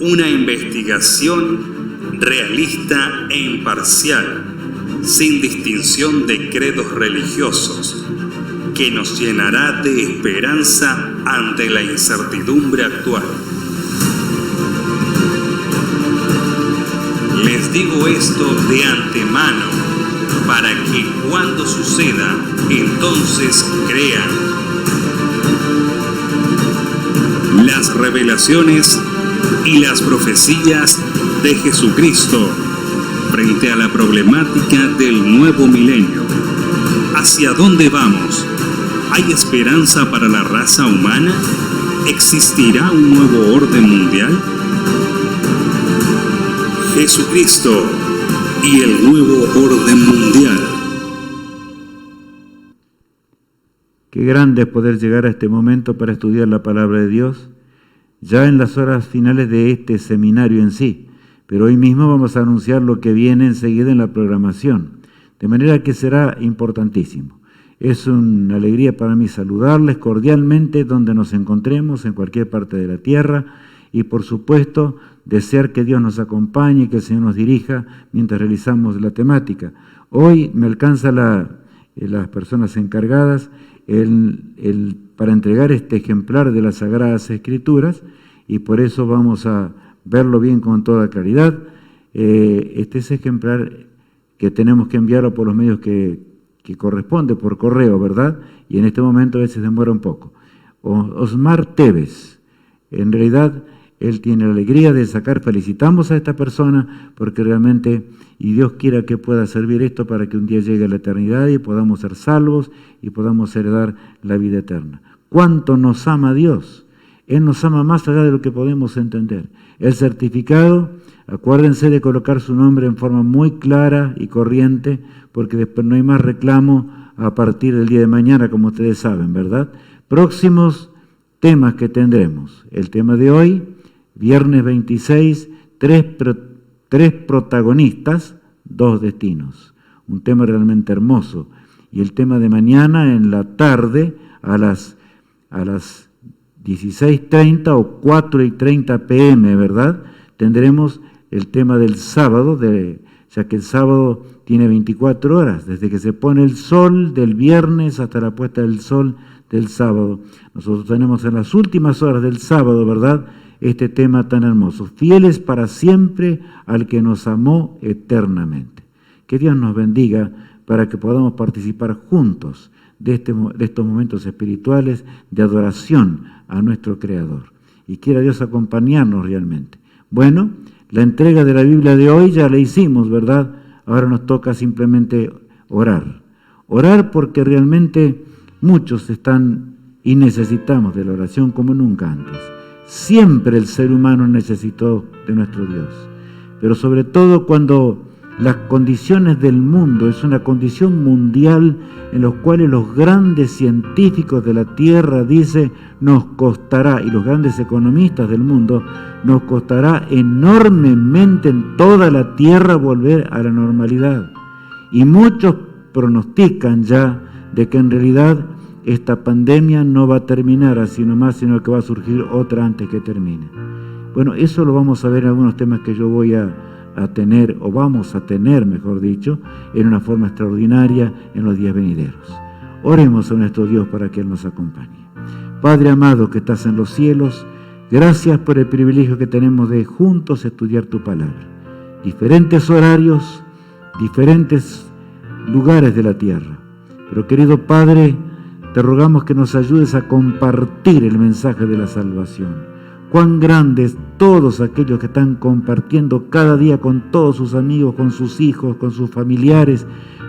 una investigación realista e imparcial, sin distinción de credos religiosos, que nos llenará de esperanza ante la incertidumbre actual. Les digo esto de antemano, para que cuando suceda, entonces crean. Las revelaciones y las profecías de Jesucristo frente a la problemática del nuevo milenio. ¿Hacia dónde vamos? ¿Hay esperanza para la raza humana? ¿Existirá un nuevo orden mundial? Jesucristo y el nuevo orden mundial. Qué grande es poder llegar a este momento para estudiar la palabra de Dios, ya en las horas finales de este seminario en sí, pero hoy mismo vamos a anunciar lo que viene enseguida en la programación, de manera que será importantísimo. Es una alegría para mí saludarles cordialmente donde nos encontremos, en cualquier parte de la tierra, y por supuesto desear que Dios nos acompañe y que el Señor nos dirija mientras realizamos la temática. Hoy me alcanza las personas encargadas para entregar este ejemplar de las Sagradas Escrituras, y por eso vamos a verlo bien con toda claridad. Este es ejemplar que tenemos que enviarlo por los medios que corresponde, por correo, ¿verdad? Y en este momento a veces demora un poco. Osmar Tevez, en realidad él tiene la alegría de felicitamos a esta persona porque realmente, y Dios quiera que pueda servir esto para que un día llegue a la eternidad y podamos ser salvos y podamos heredar la vida eterna. ¿Cuánto nos ama Dios? Él nos ama más allá de lo que podemos entender. El certificado, acuérdense de colocar su nombre en forma muy clara y corriente, porque después no hay más reclamo a partir del día de mañana, como ustedes saben, ¿verdad? Próximos temas que tendremos. El tema de hoy, viernes 26, tres protagonistas, 2 destinos. Un tema realmente hermoso. Y el tema de mañana en la tarde a las 16:30 o 4:30 p.m., ¿verdad? Tendremos el tema del sábado, ya que el sábado tiene 24 horas, desde que se pone el sol del viernes hasta la puesta del sol del sábado. Nosotros tenemos en las últimas horas del sábado, ¿verdad?, este tema tan hermoso, fieles para siempre al que nos amó eternamente. Que Dios nos bendiga para que podamos participar juntos de estos momentos espirituales de adoración a nuestro Creador. Y quiera Dios acompañarnos realmente. Bueno, la entrega de la Biblia de hoy ya la hicimos, ¿verdad? Ahora nos toca simplemente orar. Orar porque realmente muchos están y necesitamos de la oración como nunca antes. Siempre el ser humano necesitó de nuestro Dios, pero sobre todo cuando las condiciones del mundo es una condición mundial en los cuales los grandes científicos de la Tierra dicen nos costará, y los grandes economistas del mundo, nos costará enormemente en toda la Tierra volver a la normalidad. Y muchos pronostican ya de que en realidad esta pandemia no va a terminar así nomás, sino que va a surgir otra antes que termine. Bueno, eso lo vamos a ver en algunos temas que yo voy a tener, o vamos a tener, mejor dicho, en una forma extraordinaria en los días venideros. Oremos a nuestro Dios para que Él nos acompañe. Padre amado que estás en los cielos, gracias por el privilegio que tenemos de juntos estudiar tu palabra. Diferentes horarios, diferentes lugares de la tierra. Pero querido Padre, te rogamos que nos ayudes a compartir el mensaje de la salvación. Cuán grandes todos aquellos que están compartiendo cada día con todos sus amigos, con sus hijos, con sus familiares,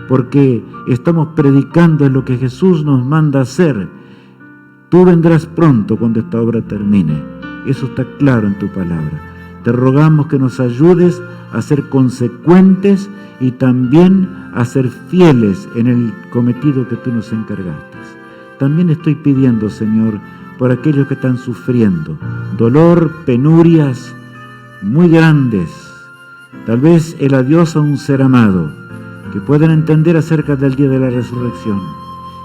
porque estamos predicando en lo que Jesús nos manda hacer. Tú vendrás pronto cuando esta obra termine. Eso está claro en tu palabra. Te rogamos que nos ayudes a ser consecuentes y también a ser fieles en el cometido que tú nos encargaste. También estoy pidiendo, Señor, por aquellos que están sufriendo dolor, penurias muy grandes, tal vez el adiós a un ser amado, que puedan entender acerca del día de la resurrección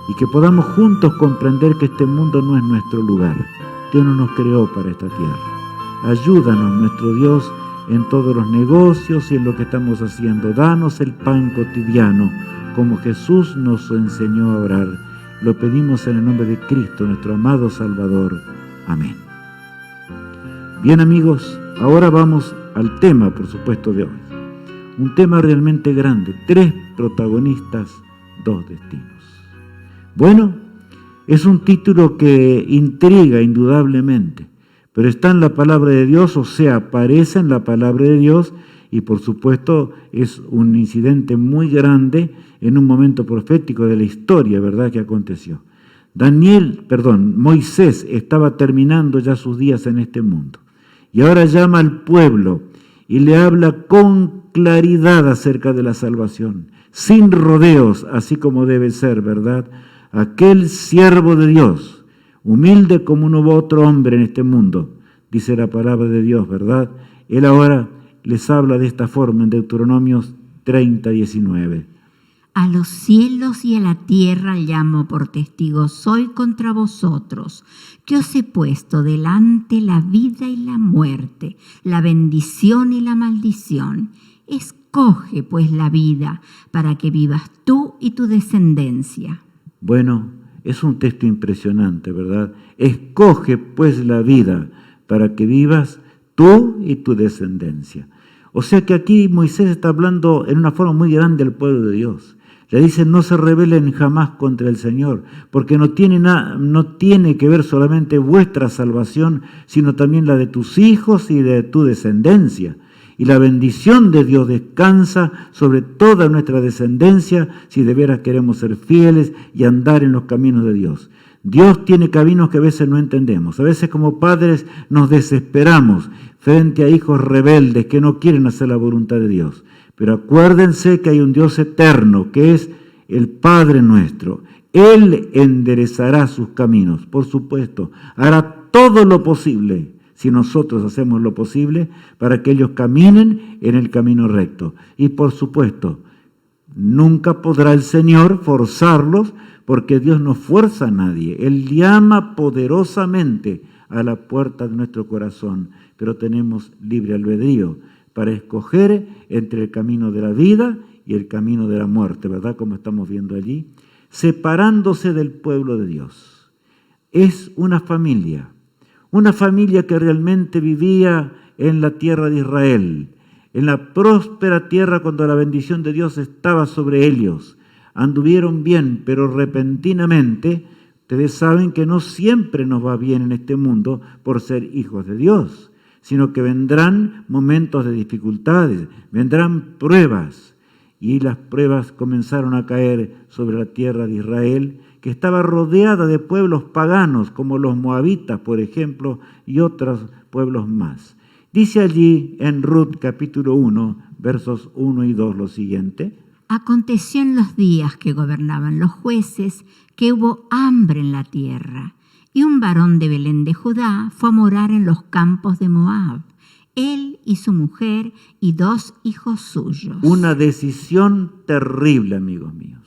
y que podamos juntos comprender que este mundo no es nuestro lugar. Dios no nos creó para esta tierra. Ayúdanos, nuestro Dios, en todos los negocios y en lo que estamos haciendo. Danos el pan cotidiano, como Jesús nos enseñó a orar. Lo pedimos en el nombre de Cristo, nuestro amado Salvador. Amén. Bien, amigos, ahora vamos al tema, por supuesto, de hoy. Un tema realmente grande. 3 protagonistas, 2 destinos. Bueno, es un título que intriga indudablemente, pero está en la palabra de Dios, o sea, aparece en la palabra de Dios, y por supuesto es un incidente muy grande en un momento profético de la historia, ¿verdad?, que aconteció. Moisés estaba terminando ya sus días en este mundo, y ahora llama al pueblo y le habla con claridad acerca de la salvación, sin rodeos, así como debe ser, ¿verdad? Aquel siervo de Dios, humilde como no hubo otro hombre en este mundo, dice la palabra de Dios, ¿verdad? Él ahora les habla de esta forma en Deuteronomios 30:19. A los cielos y a la tierra llamo por testigos hoy contra vosotros, que os he puesto delante la vida y la muerte, la bendición y la maldición. Escoge pues la vida, para que vivas tú y tu descendencia. Bueno, es un texto impresionante, ¿verdad? Escoge pues la vida para que vivas tú y tu descendencia. O sea que aquí Moisés está hablando en una forma muy grande al pueblo de Dios. Le dice: no se rebelen jamás contra el Señor, porque no tiene que ver solamente vuestra salvación, sino también la de tus hijos y de tu descendencia. Y la bendición de Dios descansa sobre toda nuestra descendencia si de veras queremos ser fieles y andar en los caminos de Dios. Dios tiene caminos que a veces no entendemos. A veces como padres nos desesperamos frente a hijos rebeldes que no quieren hacer la voluntad de Dios. Pero acuérdense que hay un Dios eterno, que es el Padre nuestro. Él enderezará sus caminos, por supuesto. Hará todo lo posible, si nosotros hacemos lo posible, para que ellos caminen en el camino recto. Y por supuesto, nunca podrá el Señor forzarlos, porque Dios no fuerza a nadie. Él llama poderosamente a la puerta de nuestro corazón, pero tenemos libre albedrío para escoger entre el camino de la vida y el camino de la muerte, ¿verdad? Como estamos viendo allí, separándose del pueblo de Dios. Es una familia que realmente vivía en la tierra de Israel, en la próspera tierra cuando la bendición de Dios estaba sobre ellos. Anduvieron bien, pero repentinamente, ustedes saben que no siempre nos va bien en este mundo por ser hijos de Dios, sino que vendrán momentos de dificultades, vendrán pruebas. Y las pruebas comenzaron a caer sobre la tierra de Israel, que estaba rodeada de pueblos paganos, como los moabitas, por ejemplo, y otros pueblos más. Dice allí en Ruth capítulo 1, versos 1 y 2 lo siguiente: Aconteció en los días que gobernaban los jueces que hubo hambre en la tierra, y un varón de Belén de Judá fue a morar en los campos de Moab, él y su mujer y 2 hijos suyos. Una decisión terrible, amigos míos.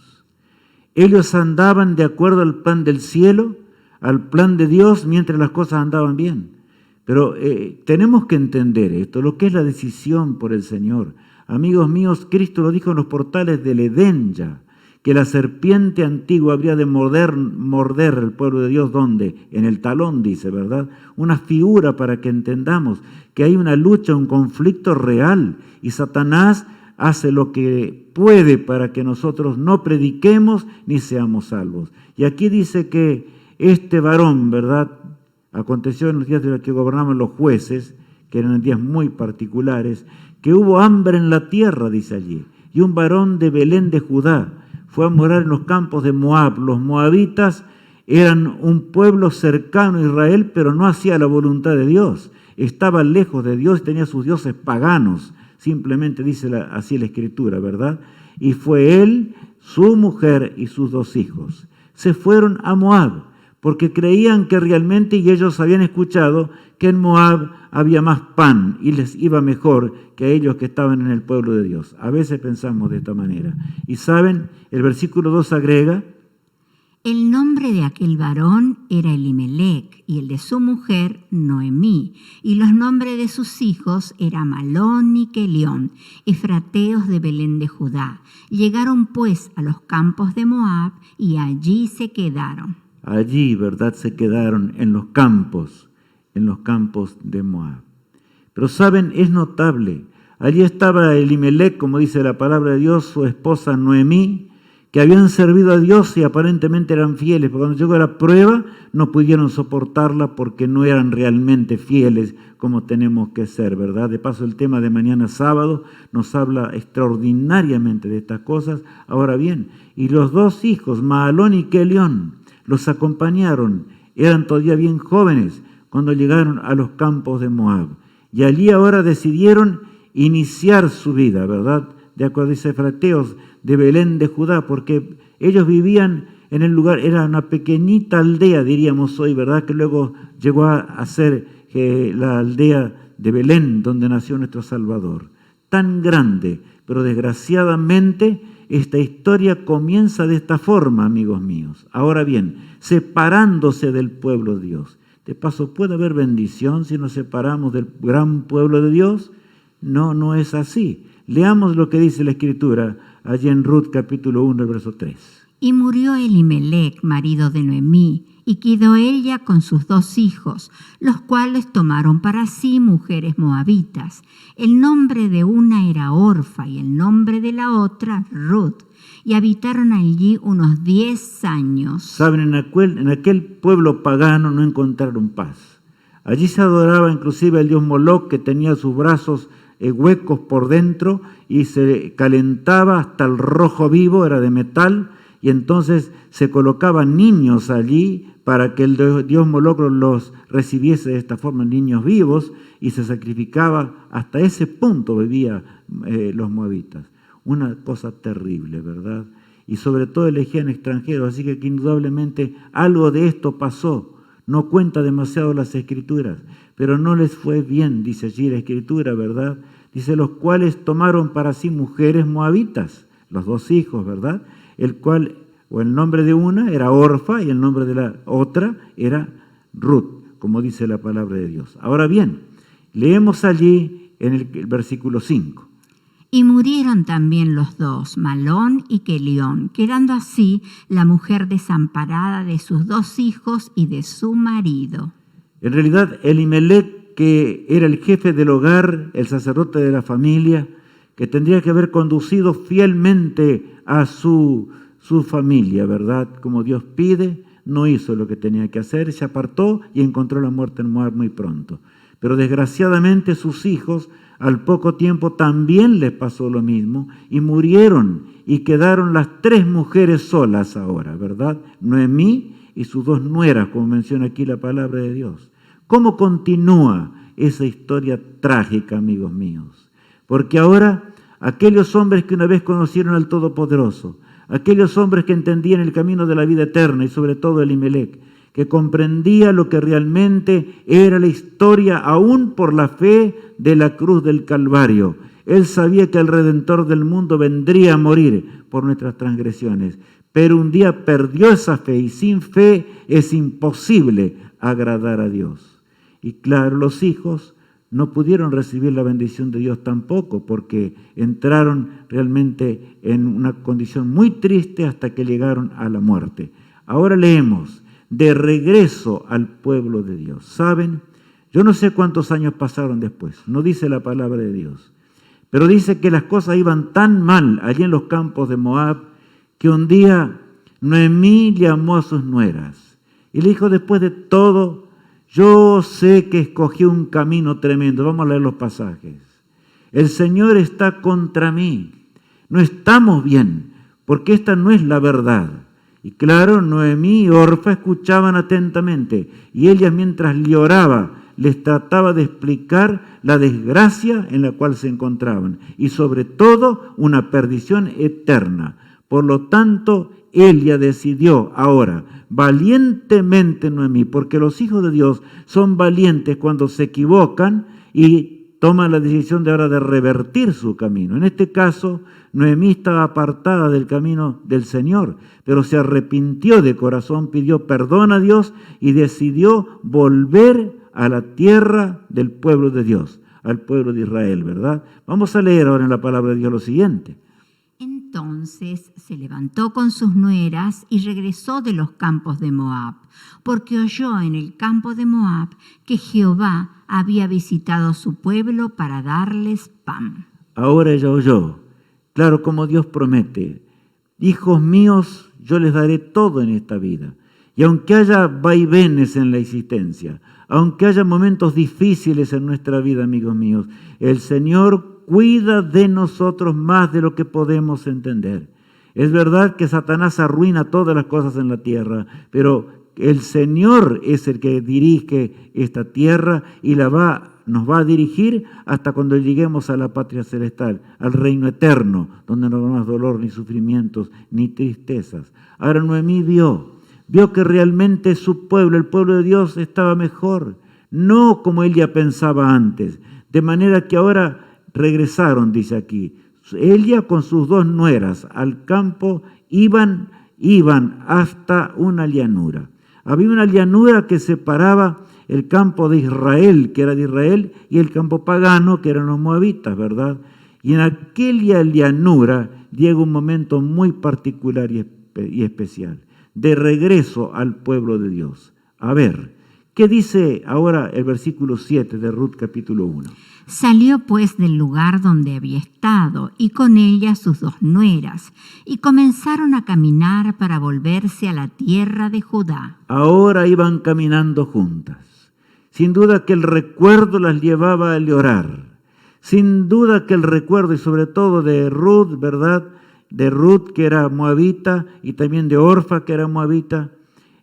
Ellos andaban de acuerdo al plan del cielo, al plan de Dios, mientras las cosas andaban bien. Pero tenemos que entender esto, lo que es la decisión por el Señor. Amigos míos, Cristo lo dijo en los portales del Edén ya, que la serpiente antigua habría de morder el pueblo de Dios, ¿dónde? En el talón, dice, ¿verdad? Una figura para que entendamos que hay una lucha, un conflicto real, y Satanás hace lo que puede para que nosotros no prediquemos ni seamos salvos. Y aquí dice que este varón, ¿verdad?, aconteció en los días de los que gobernaban los jueces, que eran días muy particulares, que hubo hambre en la tierra, dice allí, y un varón de Belén de Judá fue a morar en los campos de Moab. Los moabitas eran un pueblo cercano a Israel, pero no hacía la voluntad de Dios. Estaba lejos de Dios, tenía sus dioses paganos. Simplemente dice así la Escritura, ¿verdad? Y fue él, su mujer y sus 2 hijos. Se fueron a Moab, porque creían que realmente, y ellos habían escuchado, que en Moab había más pan y les iba mejor que a ellos que estaban en el pueblo de Dios. A veces pensamos de esta manera. Y saben, el versículo 2 agrega: El nombre de aquel varón era Elimelec, y el de su mujer Noemí, y los nombres de sus hijos eran Malón y Kelión, efrateos de Belén de Judá. Llegaron pues a los campos de Moab, y allí se quedaron. Allí, ¿verdad?, se quedaron en los campos de Moab. Pero saben, es notable, allí estaba Elimelec, como dice la palabra de Dios, su esposa Noemí, que habían servido a Dios y aparentemente eran fieles, pero cuando llegó la prueba no pudieron soportarla porque no eran realmente fieles como tenemos que ser, ¿verdad? De paso, el tema de mañana sábado nos habla extraordinariamente de estas cosas. Ahora bien, y los dos hijos, Mahalón y Kelión, los acompañaron, eran todavía bien jóvenes cuando llegaron a los campos de Moab. Y allí ahora decidieron iniciar su vida, ¿verdad? De acuerdo a los efrateos de Belén de Judá, porque ellos vivían en el lugar, era una pequeñita aldea, diríamos hoy, ¿verdad? Que luego llegó a ser la aldea de Belén, donde nació nuestro Salvador. Tan grande, pero desgraciadamente esta historia comienza de esta forma, amigos míos. Ahora bien, separándose del pueblo de Dios. De paso, ¿puede haber bendición si nos separamos del gran pueblo de Dios? No, no es así. Leamos lo que dice la Escritura allí en Ruth capítulo 1, verso 3. Y murió Elimelec, marido de Noemí, y quedó ella con sus dos hijos, los cuales tomaron para sí mujeres moabitas. El nombre de una era Orfa y el nombre de la otra Ruth, y habitaron allí unos 10 años. Saben, en aquel pueblo pagano no encontraron paz. Allí se adoraba inclusive el dios Moloc, que tenía sus brazos huecos por dentro y se calentaba hasta el rojo vivo, era de metal, y entonces se colocaban niños allí para que el dios Moloc los recibiese de esta forma, niños vivos, y se sacrificaba. Hasta ese punto vivían los moabitas. Una cosa terrible, ¿verdad? Y sobre todo elegían extranjeros, así que indudablemente algo de esto pasó. No cuenta demasiado las Escrituras, pero no les fue bien, dice allí la Escritura, ¿verdad? Dice, los cuales tomaron para sí mujeres moabitas, los dos hijos, ¿verdad? El nombre de una era Orfa y el nombre de la otra era Ruth, como dice la palabra de Dios. Ahora bien, leemos allí en el versículo 5. Y murieron también los dos, Malón y Kelión, quedando así la mujer desamparada de sus dos hijos y de su marido. En realidad, Elimelec, que era el jefe del hogar, el sacerdote de la familia, que tendría que haber conducido fielmente a su familia, ¿verdad? Como Dios pide, no hizo lo que tenía que hacer, se apartó y encontró la muerte en Moab muy pronto. Pero desgraciadamente sus hijos, al poco tiempo también les pasó lo mismo y murieron y quedaron las 3 mujeres solas ahora, ¿verdad? Noemí y sus 2 nueras, como menciona aquí la palabra de Dios. ¿Cómo continúa esa historia trágica, amigos míos? Porque ahora aquellos hombres que una vez conocieron al Todopoderoso, aquellos hombres que entendían el camino de la vida eterna y sobre todo Elimelec, que comprendía lo que realmente era la historia aún por la fe de la cruz del Calvario. Él sabía que el Redentor del mundo vendría a morir por nuestras transgresiones, pero un día perdió esa fe y sin fe es imposible agradar a Dios. Y claro, los hijos no pudieron recibir la bendición de Dios tampoco, porque entraron realmente en una condición muy triste hasta que llegaron a la muerte. Ahora leemos, de regreso al pueblo de Dios. ¿Saben? Yo no sé cuántos años pasaron después, no dice la palabra de Dios, pero dice que las cosas iban tan mal allí en los campos de Moab, que un día Noemí llamó a sus nueras y le dijo, después de todo, yo sé que escogí un camino tremendo. Vamos a leer los pasajes. El Señor está contra mí. No estamos bien, porque esta no es la verdad. Y claro, Noemí y Orfa escuchaban atentamente, y ella mientras lloraba les trataba de explicar la desgracia en la cual se encontraban, y sobre todo una perdición eterna. Por lo tanto, ella decidió ahora, valientemente Noemí, porque los hijos de Dios son valientes cuando se equivocan y toma la decisión de ahora de revertir su camino. En este caso, Noemí estaba apartada del camino del Señor, pero se arrepintió de corazón, pidió perdón a Dios y decidió volver a la tierra del pueblo de Dios, al pueblo de Israel, ¿verdad? Vamos a leer ahora en la palabra de Dios lo siguiente. Entonces se levantó con sus nueras y regresó de los campos de Moab, porque oyó en el campo de Moab que Jehová había visitado su pueblo para darles pan. Ahora ella oyó, claro, como Dios promete, hijos míos, yo les daré todo en esta vida. Y aunque haya vaivenes en la existencia, aunque haya momentos difíciles en nuestra vida, amigos míos, el Señor cuida de nosotros más de lo que podemos entender. Es verdad que Satanás arruina todas las cosas en la tierra, pero el Señor es el que dirige esta tierra y nos va a dirigir hasta cuando lleguemos a la patria celestial, al reino eterno, donde no habrá más dolor, ni sufrimientos, ni tristezas. Ahora Noemí vio que realmente su pueblo, el pueblo de Dios, estaba mejor, no como ella pensaba antes, de manera que ahora regresaron, dice aquí. Ella con sus dos nueras al campo iban hasta una llanura. Había una llanura que separaba el campo de Israel, que era de Israel, y el campo pagano, que eran los moabitas, ¿verdad? Y en aquella llanura llega un momento muy particular y especial, de regreso al pueblo de Dios. A ver, ¿qué dice ahora el versículo 7 de Ruth capítulo 1? Salió pues del lugar donde había estado y con ella sus dos nueras y comenzaron a caminar para volverse a la tierra de Judá. Ahora iban caminando juntas. Sin duda que el recuerdo las llevaba a llorar. Sin duda que el recuerdo, y sobre todo de Ruth, ¿verdad? De Ruth, que era moabita, y también de Orfa, que era moabita.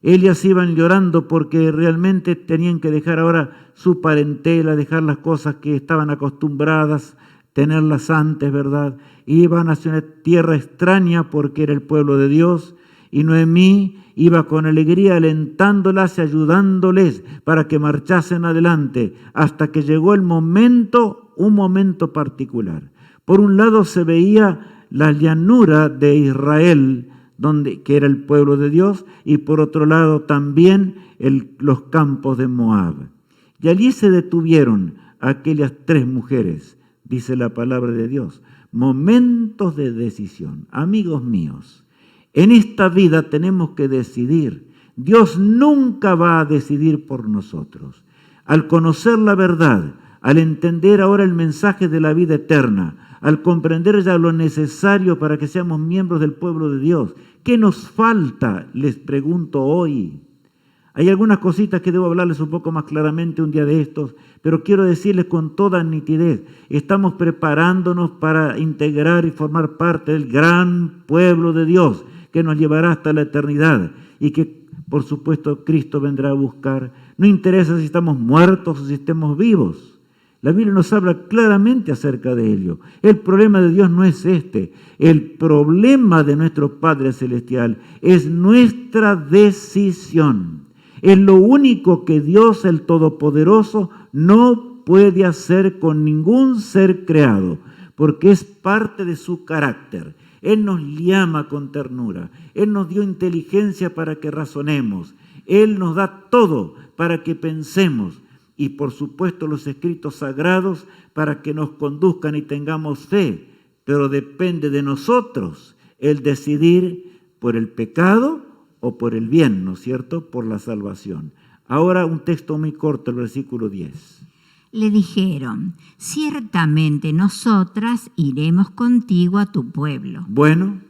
Ellas iban llorando porque realmente tenían que dejar ahora su parentela, dejar las cosas que estaban acostumbradas, tenerlas antes, ¿verdad? Iban hacia una tierra extraña porque era el pueblo de Dios, y Noemí iba con alegría alentándolas y ayudándoles para que marchasen adelante, hasta que llegó un momento particular. Por un lado se veía la llanura de Israel, que era el pueblo de Dios, y por otro lado también los campos de Moab. Y allí se detuvieron aquellas tres mujeres, dice la palabra de Dios. Momentos de decisión. Amigos míos, en esta vida tenemos que decidir. Dios nunca va a decidir por nosotros. Al conocer la verdad, al entender ahora el mensaje de la vida eterna, al comprender ya lo necesario para que seamos miembros del pueblo de Dios, ¿qué nos falta? Les pregunto hoy. Hay algunas cositas que debo hablarles un poco más claramente un día de estos, pero quiero decirles con toda nitidez, estamos preparándonos para integrar y formar parte del gran pueblo de Dios que nos llevará hasta la eternidad y que, por supuesto, Cristo vendrá a buscar. No interesa si estamos muertos o si estemos vivos. La Biblia nos habla claramente acerca de ello. El problema de Dios no es este. El problema de nuestro Padre Celestial es nuestra decisión. Es lo único que Dios, el Todopoderoso, no puede hacer con ningún ser creado, porque es parte de su carácter. Él nos llama con ternura. Él nos dio inteligencia para que razonemos. Él nos da todo para que pensemos. Y por supuesto los escritos sagrados para que nos conduzcan y tengamos fe. Pero depende de nosotros el decidir por el pecado o por el bien, ¿no es cierto? Por la salvación. Ahora un texto muy corto, el versículo 10. Le dijeron, ciertamente nosotras iremos contigo a tu pueblo. Bueno,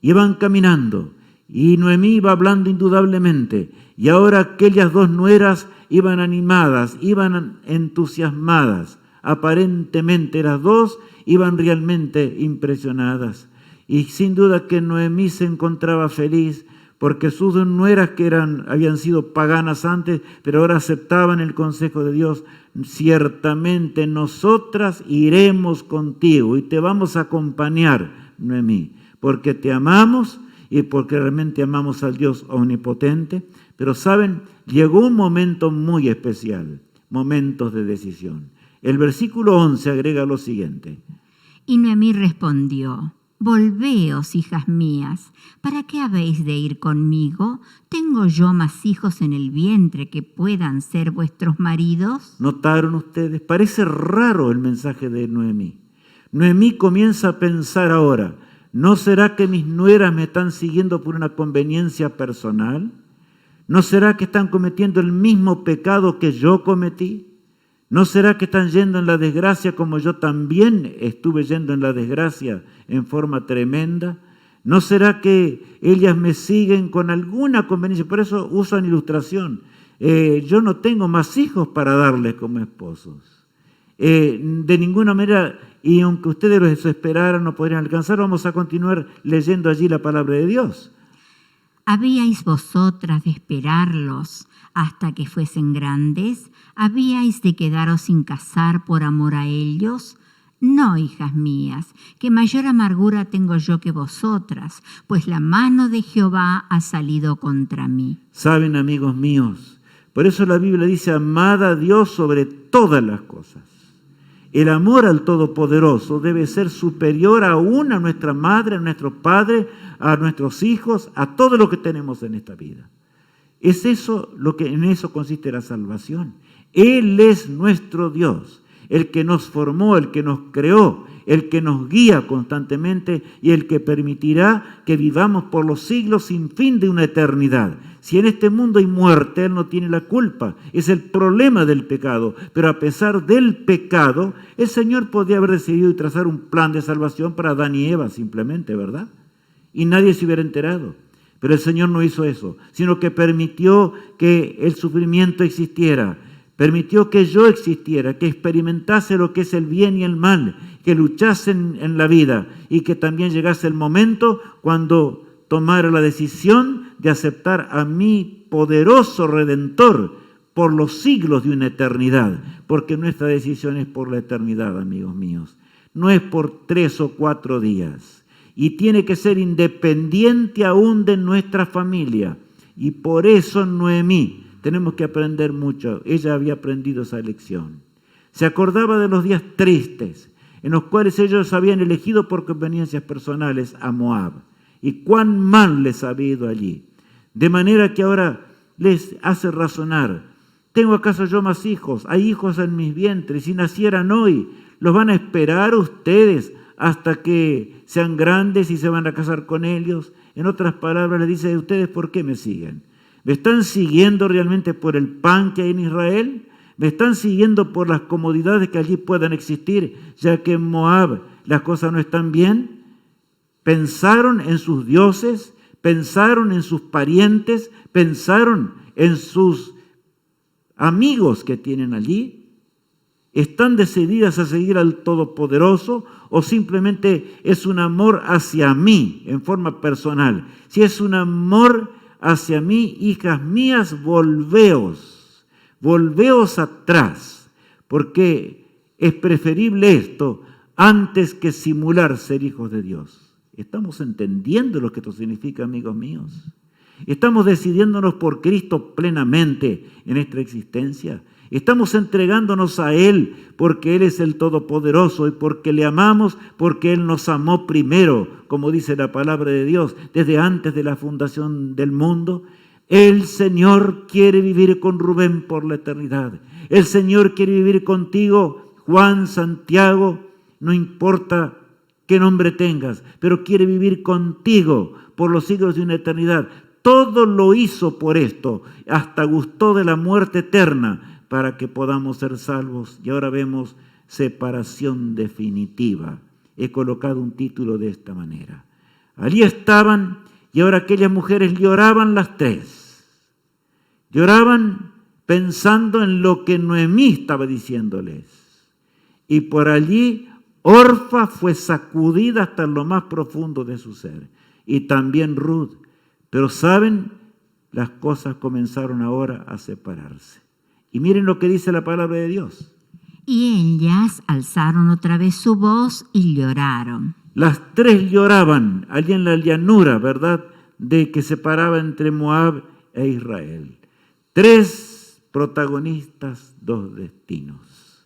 iban caminando y Noemí iba hablando indudablemente. Y ahora aquellas dos nueras iban animadas, iban entusiasmadas. Aparentemente las dos iban realmente impresionadas. Y sin duda que Noemí se encontraba feliz porque sus dos nueras que habían sido paganas antes, pero ahora aceptaban el consejo de Dios. Ciertamente nosotras iremos contigo y te vamos a acompañar, Noemí, porque te amamos y porque realmente amamos al Dios omnipotente. Pero saben, llegó un momento muy especial, momentos de decisión. El versículo 11 agrega lo siguiente. Y Noemí respondió: Volveos, hijas mías, ¿para qué habéis de ir conmigo? ¿Tengo yo más hijos en el vientre que puedan ser vuestros maridos? ¿Notaron ustedes? Parece raro el mensaje de Noemí. Noemí comienza a pensar ahora, ¿no será que mis nueras me están siguiendo por una conveniencia personal? ¿No será que están cometiendo el mismo pecado que yo cometí? ¿No será que están yendo en la desgracia como yo también estuve yendo en la desgracia en forma tremenda? ¿No será que ellas me siguen con alguna conveniencia? Por eso usan ilustración. Yo no tengo más hijos para darles como esposos. De ninguna manera, y aunque ustedes los desesperaran, no podrían alcanzar, vamos a continuar leyendo allí la palabra de Dios. ¿Habíais vosotras de esperarlos hasta que fuesen grandes? ¿Habíais de quedaros sin casar por amor a ellos? No, hijas mías, que mayor amargura tengo yo que vosotras, pues la mano de Jehová ha salido contra mí. Saben, amigos míos, por eso la Biblia dice, amad a Dios sobre todas las cosas. El amor al Todopoderoso debe ser superior aún a nuestra madre, a nuestro padre, a nuestros hijos, a todo lo que tenemos en esta vida. Es eso lo que en eso consiste la salvación. Él es nuestro Dios, el que nos formó, el que nos creó, el que nos guía constantemente y el que permitirá que vivamos por los siglos sin fin de una eternidad. Si en este mundo hay muerte, Él no tiene la culpa. Es el problema del pecado. Pero a pesar del pecado, el Señor podía haber decidido trazar un plan de salvación para Adán y Eva simplemente, ¿verdad? Y nadie se hubiera enterado. Pero el Señor no hizo eso, sino que permitió que el sufrimiento existiera. Permitió que yo existiera, que experimentase lo que es el bien y el mal, que luchase en la vida y que también llegase el momento cuando tomara la decisión de aceptar a mi poderoso Redentor por los siglos de una eternidad, porque nuestra decisión es por la eternidad, amigos míos. No es por 3 o 4 días y tiene que ser independiente aún de nuestra familia. Y por eso Noemí, tenemos que aprender mucho. Ella había aprendido esa lección. Se acordaba de los días tristes en los cuales ellos habían elegido por conveniencias personales a Moab. Y cuán mal les había ido allí. De manera que ahora les hace razonar. ¿Tengo acaso yo más hijos? Hay hijos en mis vientres. Si nacieran hoy, ¿los van a esperar ustedes hasta que sean grandes y se van a casar con ellos? En otras palabras, les dice, ¿ustedes por qué me siguen? ¿Me están siguiendo realmente por el pan que hay en Israel? ¿Me están siguiendo por las comodidades que allí puedan existir, ya que en Moab las cosas no están bien? ¿Pensaron en sus dioses? ¿Pensaron en sus parientes? ¿Pensaron en sus amigos que tienen allí? ¿Están decididas a seguir al Todopoderoso o simplemente es un amor hacia mí en forma personal? Si es un amor hacia mí, hijas mías, volveos atrás, porque es preferible esto antes que simular ser hijos de Dios. ¿Estamos entendiendo lo que esto significa, amigos míos? ¿Estamos decidiéndonos por Cristo plenamente en nuestra existencia? ¿Estamos entregándonos a Él porque Él es el Todopoderoso y porque le amamos, porque Él nos amó primero, como dice la palabra de Dios, desde antes de la fundación del mundo? El Señor quiere vivir con Rubén por la eternidad. El Señor quiere vivir contigo, Juan, Santiago, no importa qué nombre tengas, pero quiere vivir contigo por los siglos de una eternidad. Todo lo hizo por esto, hasta gustó de la muerte eterna, para que podamos ser salvos. Y ahora vemos separación definitiva. He colocado un título de esta manera. Allí estaban y ahora aquellas mujeres lloraban las tres. Lloraban pensando en lo que Noemí estaba diciéndoles. Y por allí Orfa fue sacudida hasta lo más profundo de su ser. Y también Ruth. Pero ¿saben? Las cosas comenzaron ahora a separarse. Y miren lo que dice la palabra de Dios. Y ellas alzaron otra vez su voz y lloraron. Las tres lloraban allí en la llanura, ¿verdad?, de que separaba entre Moab e Israel. 3 protagonistas, 2 destinos.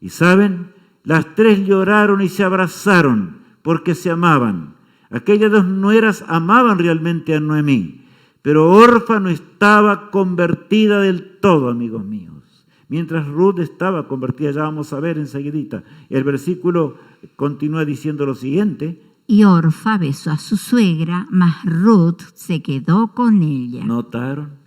Y ¿saben? Las tres lloraron y se abrazaron porque se amaban. Aquellas dos nueras amaban realmente a Noemí, pero Orfa no estaba convertida del todo, amigos míos. Mientras Ruth estaba convertida, ya vamos a ver enseguidita. El versículo continúa diciendo lo siguiente. Y Orfa besó a su suegra, mas Ruth se quedó con ella. ¿Notaron?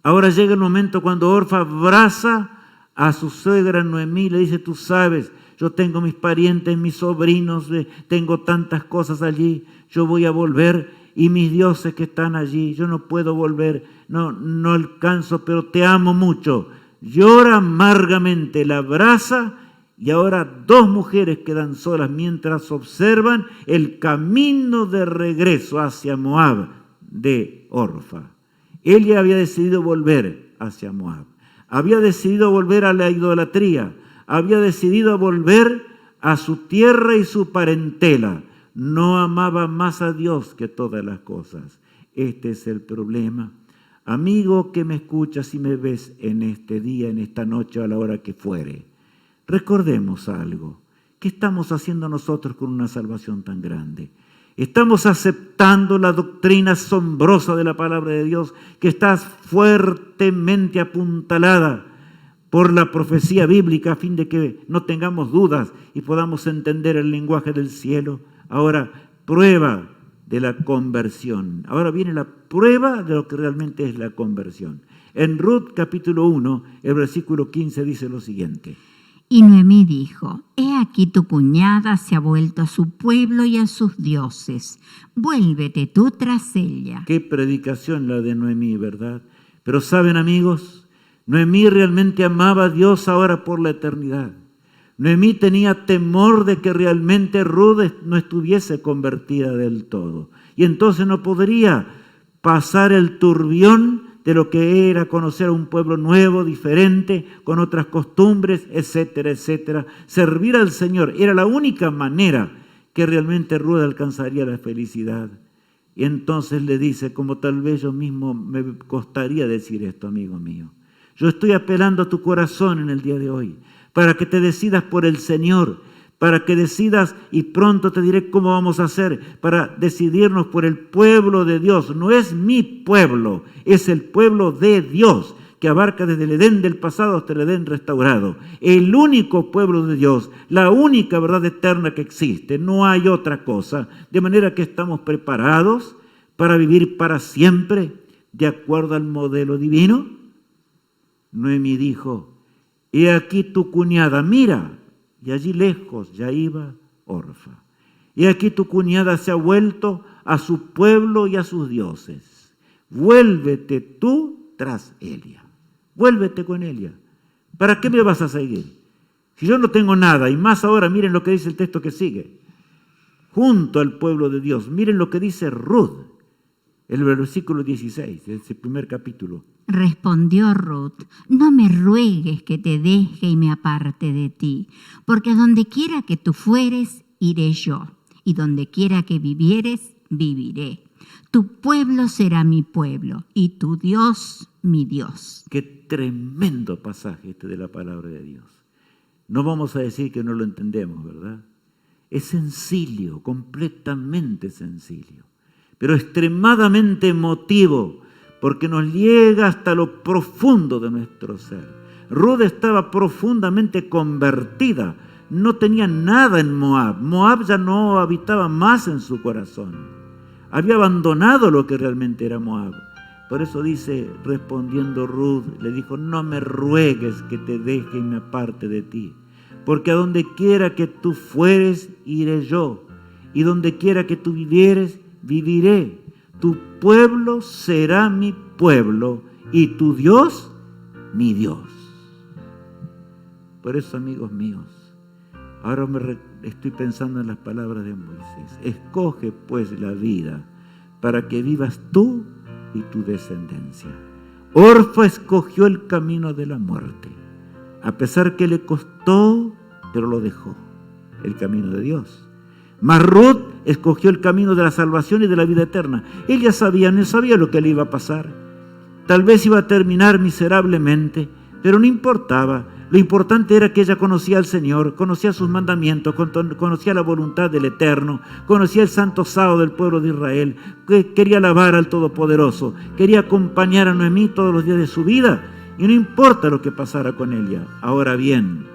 Ahora llega el momento cuando Orfa abraza a su suegra Noemí, le dice, tú sabes, yo tengo mis parientes, mis sobrinos, tengo tantas cosas allí, yo voy a volver y mis dioses que están allí, yo no puedo volver, no alcanzo, pero te amo mucho. Llora amargamente, la abraza y ahora dos mujeres quedan solas mientras observan el camino de regreso hacia Moab de Orfa. Ella había decidido volver hacia Moab, había decidido volver a la idolatría, había decidido volver a su tierra y su parentela. No amaba más a Dios que todas las cosas. Este es el problema. Amigo que me escuchas y me ves en este día, en esta noche, a la hora que fuere, recordemos algo. ¿Qué estamos haciendo nosotros con una salvación tan grande? Estamos aceptando la doctrina asombrosa de la palabra de Dios que está fuertemente apuntalada por la profecía bíblica a fin de que no tengamos dudas y podamos entender el lenguaje del cielo. Ahora, prueba de la conversión. Ahora viene la prueba de lo que realmente es la conversión. En Ruth capítulo 1, el versículo 15 dice lo siguiente. Y Noemí dijo, he aquí tu cuñada se ha vuelto a su pueblo y a sus dioses. Vuélvete tú tras ella. Qué predicación la de Noemí, ¿verdad? Pero saben, amigos, Noemí realmente amaba a Dios ahora por la eternidad. Noemí tenía temor de que realmente Ruth no estuviese convertida del todo. Y entonces no podría pasar el turbión de lo que era conocer a un pueblo nuevo, diferente, con otras costumbres, etcétera, etcétera. Servir al Señor era la única manera que realmente Ruth alcanzaría la felicidad. Y entonces le dice, como tal vez yo mismo me costaría decir esto, amigo mío. Yo estoy apelando a tu corazón en el día de hoy, para que te decidas por el Señor, para que decidas, y pronto te diré cómo vamos a hacer, para decidirnos por el pueblo de Dios. No es mi pueblo, es el pueblo de Dios, que abarca desde el Edén del pasado hasta el Edén restaurado. El único pueblo de Dios, la única verdad eterna que existe, no hay otra cosa. De manera que estamos preparados para vivir para siempre, de acuerdo al modelo divino. Noemí dijo, he aquí tu cuñada, mira, y allí lejos ya iba Orfa. He aquí tu cuñada se ha vuelto a su pueblo y a sus dioses. Vuélvete tú tras ella. Vuélvete con ella. ¿Para qué me vas a seguir? Si yo no tengo nada, y más ahora, miren lo que dice el texto que sigue. Junto al pueblo de Dios, miren lo que dice Ruth, el versículo 16 de ese primer capítulo. Respondió Ruth, no me ruegues que te deje y me aparte de ti, porque donde quiera que tú fueres, iré yo, y donde quiera que vivieres, viviré. Tu pueblo será mi pueblo, y tu Dios, mi Dios. Qué tremendo pasaje este de la palabra de Dios. No vamos a decir que no lo entendemos, ¿verdad? Es sencillo, completamente sencillo, pero extremadamente emotivo, porque nos llega hasta lo profundo de nuestro ser. Ruth estaba profundamente convertida, no tenía nada en Moab. Moab ya no habitaba más en su corazón. Había abandonado lo que realmente era Moab. Por eso dice, respondiendo Ruth, le dijo, no me ruegues que te deje y me aparte de ti, porque a donde quiera que tú fueres, iré yo, y donde quiera que tú vivieres, viviré. Tu pueblo será mi pueblo y tu Dios, mi Dios. Por eso, amigos míos, ahora estoy pensando en las palabras de Moisés. Escoge pues la vida para que vivas tú y tu descendencia. Orfa escogió el camino de la muerte, a pesar que le costó, pero lo dejó, el camino de Dios. Mas Ruth escogió el camino de la salvación y de la vida eterna. Ella no sabía lo que le iba a pasar. Tal vez iba a terminar miserablemente, pero no importaba. Lo importante era que ella conocía al Señor, conocía sus mandamientos, conocía la voluntad del Eterno, conocía el santo sábado del pueblo de Israel, que quería alabar al Todopoderoso, quería acompañar a Noemí todos los días de su vida, y no importa lo que pasara con ella. Ahora bien,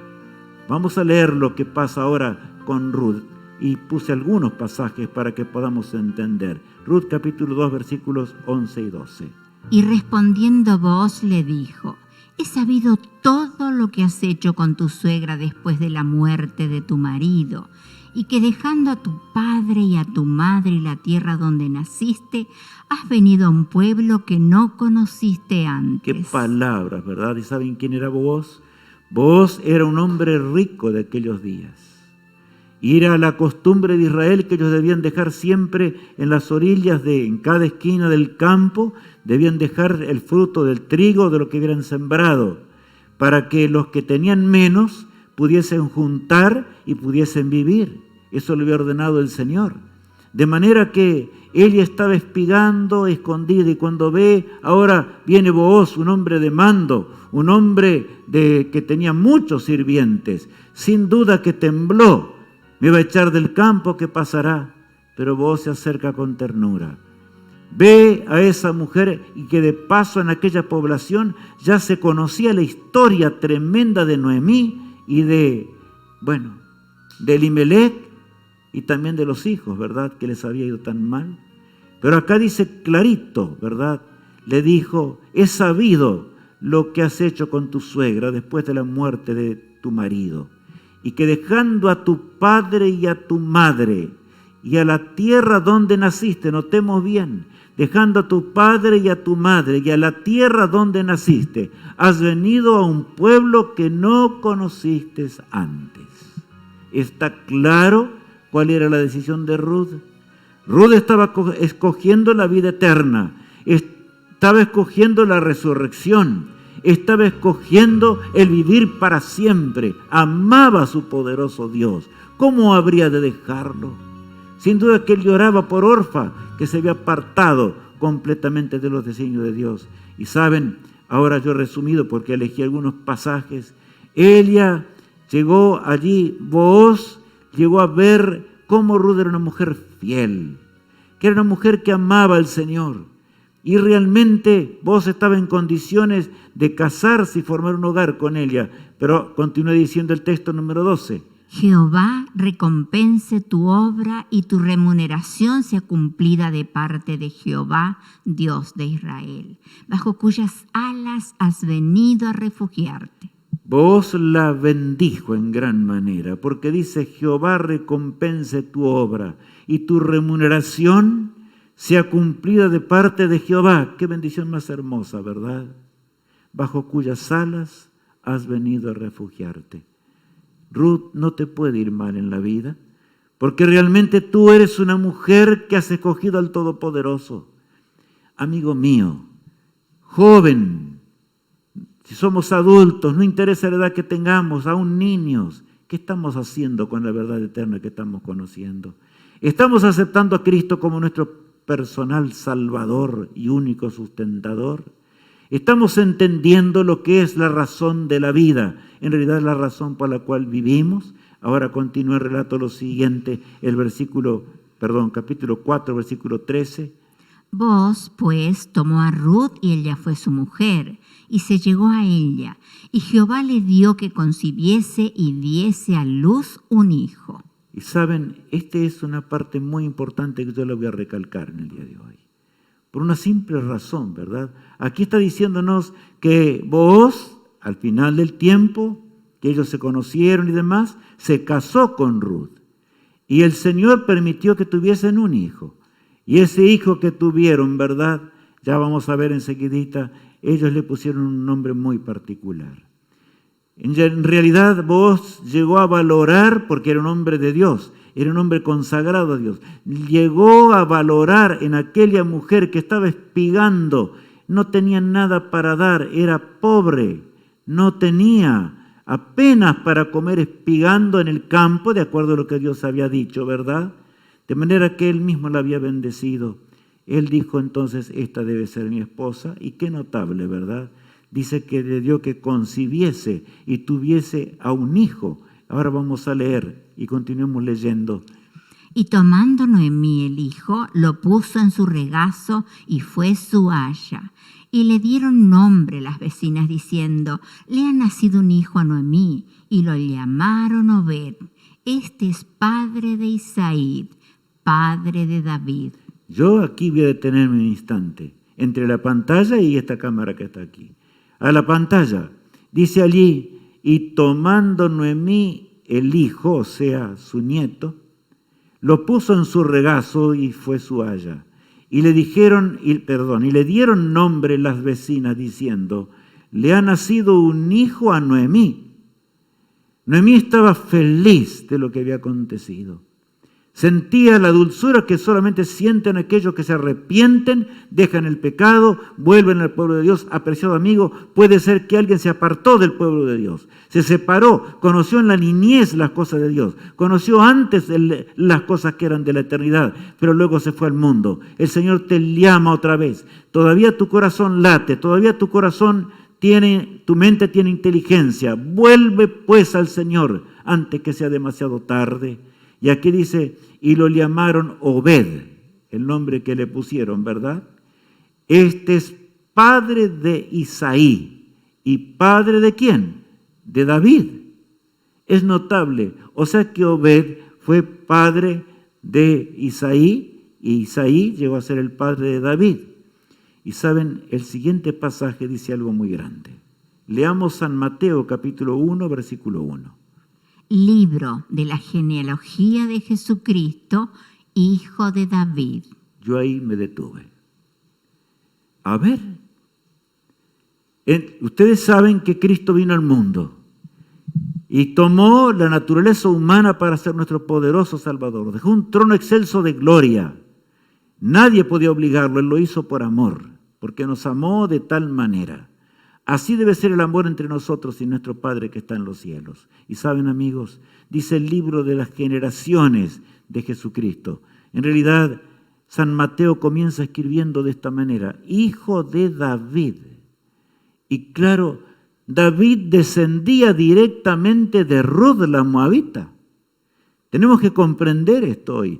vamos a leer lo que pasa ahora con Ruth, y puse algunos pasajes para que podamos entender. Ruth capítulo 2 versículos 11 y 12. Y respondiendo Booz le dijo: he sabido todo lo que has hecho con tu suegra después de la muerte de tu marido, y que dejando a tu padre y a tu madre y la tierra donde naciste, has venido a un pueblo que no conociste antes. Qué palabras, ¿verdad? ¿Y saben quién era Booz? Booz era un hombre rico de aquellos días. Y era la costumbre de Israel que ellos debían dejar siempre en las orillas, en cada esquina del campo, debían dejar el fruto del trigo, de lo que hubieran sembrado, para que los que tenían menos pudiesen juntar y pudiesen vivir. Eso lo había ordenado el Señor. De manera que ella estaba espigando, escondida, y cuando ve, ahora viene Booz, un hombre de mando, un hombre que tenía muchos sirvientes, sin duda que tembló. Me va a echar del campo, ¿qué pasará? Pero Booz se acerca con ternura. Ve a esa mujer, y que de paso en aquella población ya se conocía la historia tremenda de Noemí y de Elimelech y también de los hijos, ¿verdad? Que les había ido tan mal. Pero acá dice clarito, ¿verdad? Le dijo: he sabido lo que has hecho con tu suegra después de la muerte de tu marido, y que dejando a tu padre y a tu madre y a la tierra donde naciste, notemos bien, dejando a tu padre y a tu madre y a la tierra donde naciste, has venido a un pueblo que no conociste antes. Está claro cuál era la decisión de Ruth. Ruth estaba escogiendo la vida eterna, estaba escogiendo la resurrección, estaba escogiendo el vivir para siempre. Amaba a su poderoso Dios. ¿Cómo habría de dejarlo? Sin duda que él lloraba por Orfa, que se había apartado completamente de los designios de Dios. Y saben, ahora yo he resumido porque elegí algunos pasajes. Ella llegó allí, Booz llegó a ver cómo Ruth era una mujer fiel, que era una mujer que amaba al Señor. Y realmente Booz estaba en condiciones de casarse y formar un hogar con ella. Pero continúa diciendo el texto número 12. Jehová recompense tu obra y tu remuneración sea cumplida de parte de Jehová, Dios de Israel, bajo cuyas alas has venido a refugiarte. Booz la bendijo en gran manera, porque dice: Jehová recompense tu obra y tu remuneración sea cumplida de parte de Jehová. Qué bendición más hermosa, ¿verdad? Bajo cuyas alas has venido a refugiarte. Ruth, no te puede ir mal en la vida, porque realmente tú eres una mujer que has escogido al Todopoderoso. Amigo mío, joven, si somos adultos, no interesa la edad que tengamos, aún niños, ¿qué estamos haciendo con la verdad eterna que estamos conociendo? ¿Estamos aceptando a Cristo como nuestro personal Salvador y único sustentador? ¿Estamos entendiendo lo que es la razón de la vida? En realidad, la razón por la cual vivimos. Ahora continúa el relato lo siguiente, capítulo 4, versículo 13. Booz, pues, tomó a Ruth y ella fue su mujer, y se llegó a ella, y Jehová le dio que concibiese y diese a luz un hijo. Y saben, esta es una parte muy importante que yo la voy a recalcar en el día de hoy. Por una simple razón, ¿verdad? Aquí está diciéndonos que Booz, al final del tiempo, que ellos se conocieron y demás, se casó con Ruth. Y el Señor permitió que tuviesen un hijo. Y ese hijo que tuvieron, ¿verdad? Ya vamos a ver enseguidita, ellos le pusieron un nombre muy particular. En realidad, Booz llegó a valorar, porque era un hombre de Dios, era un hombre consagrado a Dios, llegó a valorar en aquella mujer que estaba espigando, no tenía nada para dar, era pobre, no tenía apenas para comer espigando en el campo, de acuerdo a lo que Dios había dicho, ¿verdad? De manera que él mismo la había bendecido. Él dijo entonces: esta debe ser mi esposa, y qué notable, ¿verdad? dice que le dio que concibiese y tuviese a un hijo. Ahora vamos a leer y continuemos leyendo. Y tomando Noemí el hijo, lo puso en su regazo y fue su haya. Y le dieron nombre las vecinas diciendo, le ha nacido un hijo a Noemí, y lo llamaron Obed. Este es padre de Isaí, padre de David. Yo aquí voy a detenerme un instante, entre la pantalla y esta cámara que está aquí. A la pantalla, dice allí, y tomando Noemí el hijo, o sea, su nieto, lo puso en su regazo y fue su haya. Y le dieron nombre las vecinas diciendo, le ha nacido un hijo a Noemí. Noemí estaba feliz de lo que había acontecido. Sentía la dulzura que solamente sienten aquellos que se arrepienten, dejan el pecado, vuelven al pueblo de Dios. Apreciado amigo, puede ser que alguien se apartó del pueblo de Dios, se separó, conoció en la niñez las cosas de Dios, conoció antes las cosas que eran de la eternidad, pero luego se fue al mundo. El Señor te llama otra vez. Todavía tu corazón late, todavía tu corazón tu mente tiene inteligencia. Vuelve pues al Señor antes que sea demasiado tarde. Y aquí dice, y lo llamaron Obed, el nombre que le pusieron, ¿verdad? Este es padre de Isaí. ¿Y padre de quién? De David. Es notable. O sea que Obed fue padre de Isaí, y Isaí llegó a ser el padre de David. Y saben, el siguiente pasaje dice algo muy grande. Leamos San Mateo capítulo 1, versículo 1. Libro de la genealogía de Jesucristo, hijo de David. Yo ahí me detuve. A ver, ustedes saben que Cristo vino al mundo y tomó la naturaleza humana para ser nuestro poderoso Salvador. Dejó un trono excelso de gloria. Nadie podía obligarlo, Él lo hizo por amor, porque nos amó de tal manera. Así debe ser el amor entre nosotros y nuestro Padre que está en los cielos. Y saben, amigos, dice el libro de las generaciones de Jesucristo. En realidad, San Mateo comienza escribiendo de esta manera, hijo de David. Y claro, David descendía directamente de Ruth la Moabita. Tenemos que comprender esto hoy.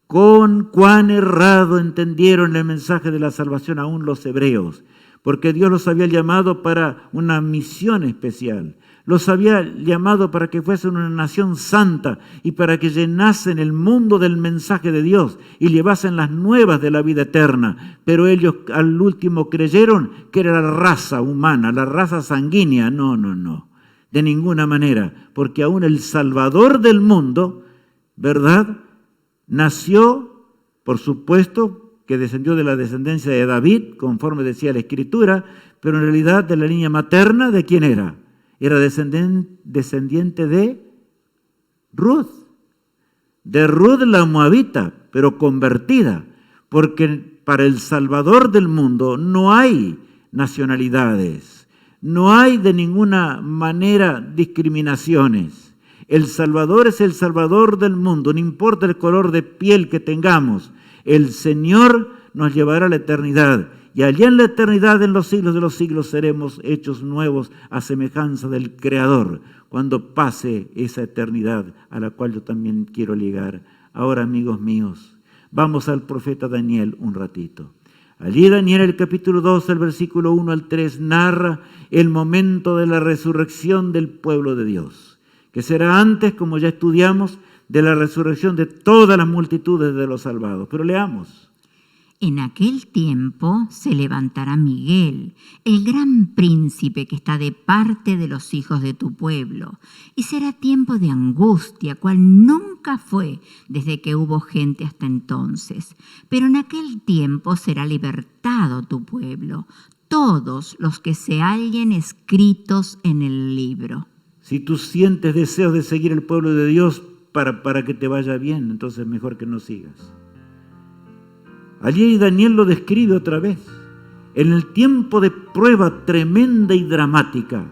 Cuán errado entendieron el mensaje de la salvación aún los hebreos, porque Dios los había llamado para una misión especial. Los había llamado para que fuesen una nación santa y para que llenasen el mundo del mensaje de Dios y llevasen las nuevas de la vida eterna. Pero ellos al último creyeron que era la raza humana, la raza sanguínea. No, de ninguna manera, porque aún el Salvador del mundo, ¿verdad?, nació, por supuesto, que descendió de la descendencia de David, conforme decía la Escritura, pero en realidad de la línea materna, ¿de quién era? Era descendiente de Ruth la Moabita, pero convertida, porque para el Salvador del mundo no hay nacionalidades, no hay de ninguna manera discriminaciones. El Salvador es el Salvador del mundo, no importa el color de piel que tengamos. El Señor nos llevará a la eternidad y allá en la eternidad, en los siglos de los siglos, seremos hechos nuevos a semejanza del Creador, cuando pase esa eternidad a la cual yo también quiero llegar. Ahora, amigos míos, vamos al profeta Daniel un ratito. Allí Daniel, el capítulo 2, el versículo 1 al 3, narra el momento de la resurrección del pueblo de Dios, que será antes, como ya estudiamos, de la resurrección de todas las multitudes de los salvados. Pero leamos. En aquel tiempo se levantará Miguel, el gran príncipe que está de parte de los hijos de tu pueblo, y será tiempo de angustia, cual nunca fue desde que hubo gente hasta entonces. Pero en aquel tiempo será libertado tu pueblo, todos los que se hallen escritos en el libro. Si tú sientes deseos de seguir el pueblo de Dios para que te vaya bien, entonces mejor que no sigas. Allí Daniel lo describe otra vez, en el tiempo de prueba tremenda y dramática,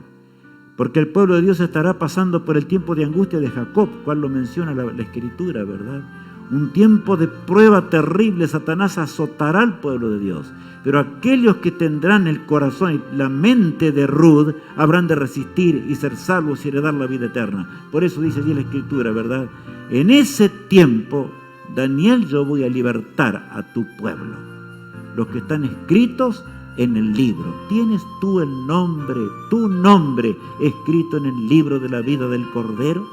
porque el pueblo de Dios estará pasando por el tiempo de angustia de Jacob, cual lo menciona la Escritura, ¿verdad? un tiempo de prueba terrible. Satanás azotará al pueblo de Dios. Pero aquellos que tendrán el corazón y la mente de Ruth habrán de resistir y ser salvos y heredar la vida eterna. Por eso dice allí la Escritura, ¿verdad? En ese tiempo, Daniel, yo voy a libertar a tu pueblo. Los que están escritos en el libro. ¿Tienes tú el nombre, tu nombre, escrito en el libro de la vida del Cordero?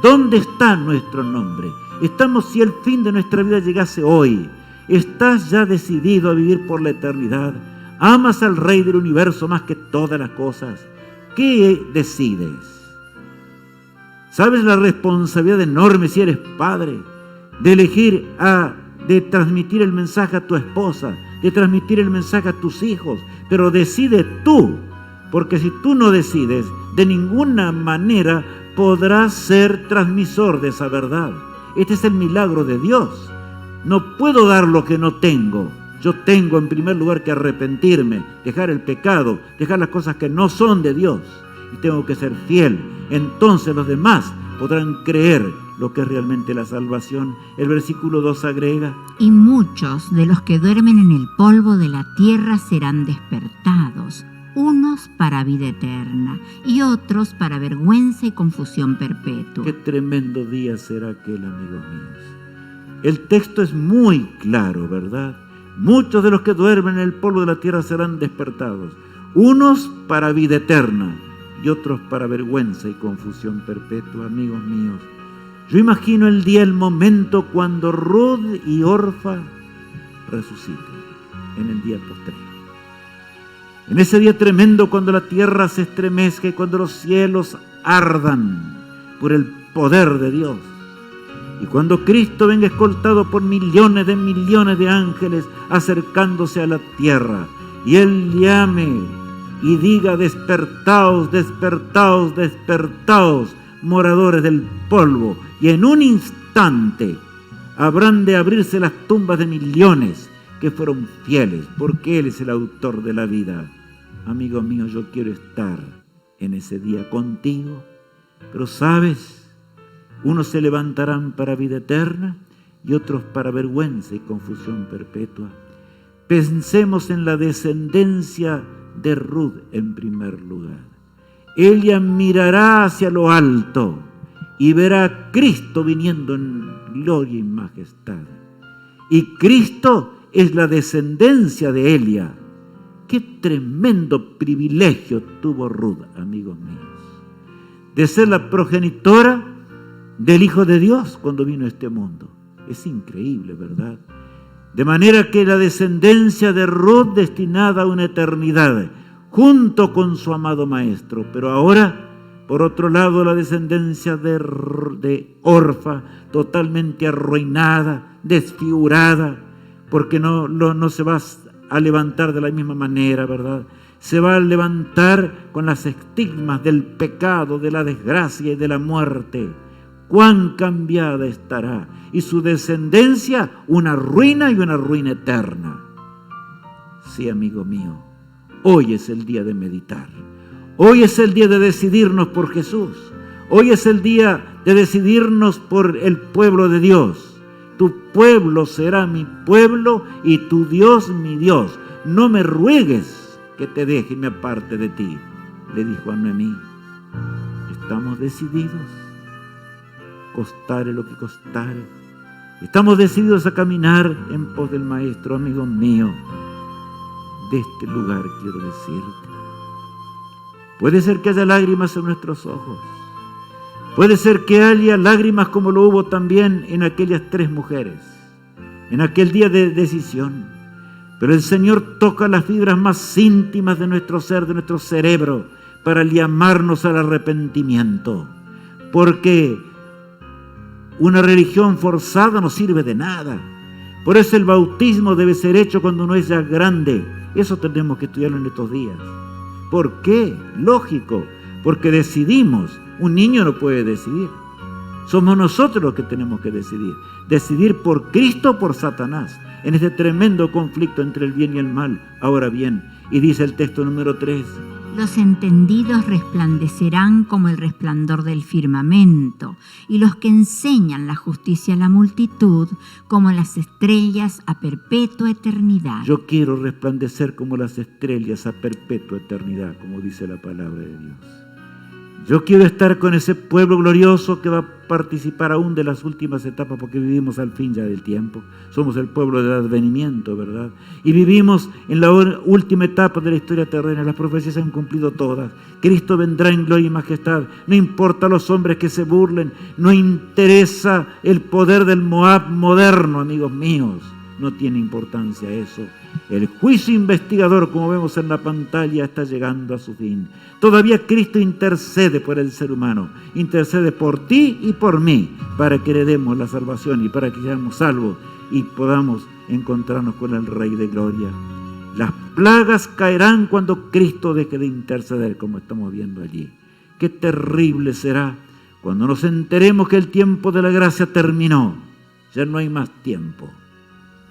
¿Dónde está nuestro nombre? Estamos, si el fin de nuestra vida llegase hoy, ¿estás ya decidido a vivir por la eternidad? ¿Amas al Rey del universo más que todas las cosas? ¿Qué decides? ¿Sabes la responsabilidad enorme si eres padre? De elegir de transmitir el mensaje a tu esposa, de transmitir el mensaje a tus hijos, pero decide tú, porque si tú no decides, de ninguna manera podrás ser transmisor de esa verdad. Este es el milagro de Dios. No puedo dar lo que no tengo. Yo tengo en primer lugar que arrepentirme, dejar el pecado, dejar las cosas que no son de Dios, y tengo que ser fiel. Entonces los demás podrán creer lo que es realmente la salvación. El versículo 2 agrega: y muchos de los que duermen en el polvo de la tierra serán despertados, unos para vida eterna y otros para vergüenza y confusión perpetua. Qué tremendo día será aquel, amigos míos. El texto es muy claro, ¿verdad? Muchos de los que duermen en el polvo de la tierra serán despertados, unos para vida eterna y otros para vergüenza y confusión perpetua. Amigos míos, yo imagino el día, el momento cuando Ruth y Orfa resuciten, en el día postrero. En ese día tremendo, cuando la tierra se estremezca y cuando los cielos ardan por el poder de Dios, y cuando Cristo venga escoltado por millones de ángeles acercándose a la tierra, y Él llame y diga: despertaos, despertaos, despertaos, moradores del polvo. Y en un instante habrán de abrirse las tumbas de millones que fueron fieles, porque Él es el autor de la vida. Amigo mío, yo quiero estar en ese día contigo, pero ¿sabes? Unos se levantarán para vida eterna y otros para vergüenza y confusión perpetua. Pensemos en la descendencia de Ruth en primer lugar. Ella mirará hacia lo alto y verá a Cristo viniendo en gloria y majestad. Y Cristo es la descendencia de Elia. Qué tremendo privilegio tuvo Ruth, amigos míos, de ser la progenitora del Hijo de Dios cuando vino a este mundo. Es increíble, ¿verdad? De manera que la descendencia de Ruth destinada a una eternidad, junto con su amado Maestro. Pero ahora, por otro lado, la descendencia de Orfa, totalmente arruinada, desfigurada, porque no se va a levantar de la misma manera, ¿verdad? Se va a levantar con las estigmas del pecado, de la desgracia y de la muerte. Cuán cambiada estará, y su descendencia una ruina y una ruina eterna. Sí, amigo mío, hoy es el día de meditar. Hoy es el día de decidirnos por Jesús. Hoy es el día de decidirnos por el pueblo de Dios. Tu pueblo será mi pueblo y tu Dios mi Dios. No me ruegues que te deje y me aparte de ti, le dijo a Noemí. ¿Estamos decididos? Costare lo que costare. Estamos decididos a caminar en pos del Maestro. Amigo mío, de este lugar quiero decirte: puede ser que haya lágrimas en nuestros ojos, puede ser que haya lágrimas como lo hubo también en aquellas 3 mujeres, en aquel día de decisión, pero el Señor toca las fibras más íntimas de nuestro ser, de nuestro cerebro, para llamarnos al arrepentimiento, porque una religión forzada no sirve de nada. Por eso el bautismo debe ser hecho cuando uno es ya grande. Eso tenemos que estudiarlo en estos días. ¿Por qué? Lógico, porque decidimos. Un niño no puede decidir. Somos nosotros los que tenemos que decidir. Decidir por Cristo o por Satanás, en este tremendo conflicto entre el bien y el mal. Ahora bien, y dice el texto número 3, Los entendidos resplandecerán como el resplandor del firmamento, y los que enseñan la justicia a la multitud como las estrellas a perpetua eternidad. Yo quiero resplandecer como las estrellas a perpetua eternidad, como dice la palabra de Dios. Yo quiero estar con ese pueblo glorioso que va a participar aún de las últimas etapas, porque vivimos al fin ya del tiempo. Somos el pueblo del advenimiento, ¿verdad? Y vivimos en la última etapa de la historia terrena. Las profecías se han cumplido todas. Cristo vendrá en gloria y majestad. No importa los hombres que se burlen. No interesa el poder del Moab moderno, amigos míos. No tiene importancia eso. El juicio investigador, como vemos en la pantalla, está llegando a su fin. Todavía Cristo intercede por el ser humano, intercede por ti y por mí, para que heredemos la salvación y para que seamos salvos y podamos encontrarnos con el Rey de Gloria. Las plagas caerán cuando Cristo deje de interceder, como estamos viendo allí. Qué terrible será cuando nos enteremos que el tiempo de la gracia terminó. Ya no hay más tiempo.